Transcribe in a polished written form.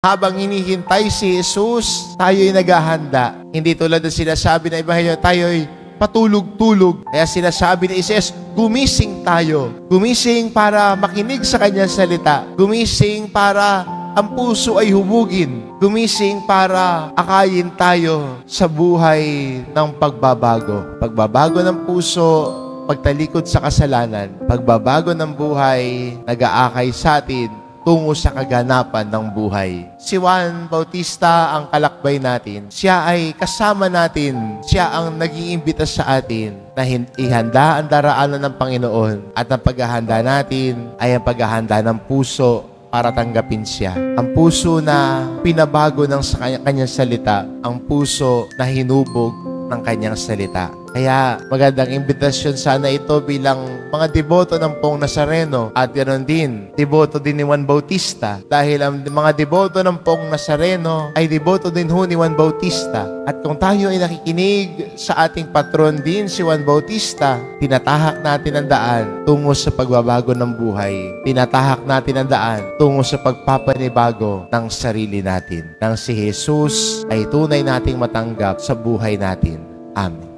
Habang hinihintay si Jesus, tayo'y naghahanda. Hindi tulad ng sinasabi ng Ebanghelyo, tayo'y patulog-tulog. Kaya sinasabi ni Jesus, gumising tayo. Gumising para makinig sa kanyang salita. Gumising para ang puso ay hubugin. Gumising para akayin tayo sa buhay ng pagbabago. Pagbabago ng puso, pagtalikod sa kasalanan. Pagbabago ng buhay, nag-aakay sa atin tungo sa kaganapan ng buhay. Si Juan Bautista ang kalakbay natin. Siya ay kasama natin. Siya ang nag-iimbita sa atin na ihanda ang daraanan ng Panginoon. At ang paghahanda natin ay ang paghahanda ng puso para tanggapin siya. Ang puso na pinabago ng kanyang salita. Ang puso na hinubog ng kanyang salita. Kaya magandang imbitasyon sana ito bilang mga deboto ng Pong Nazareno at ganoon din, deboto din ni Juan Bautista. Dahil ang mga deboto ng Pong Nazareno ay deboto din ho ni Juan Bautista. At kung tayo ay nakikinig sa ating patron din si Juan Bautista, tinatahak natin ang daan tungo sa pagbabago ng buhay. Tinatahak natin ang daan tungo sa pagpapanibago ng sarili natin. Nang si Jesus ay tunay nating matanggap sa buhay natin. Amen.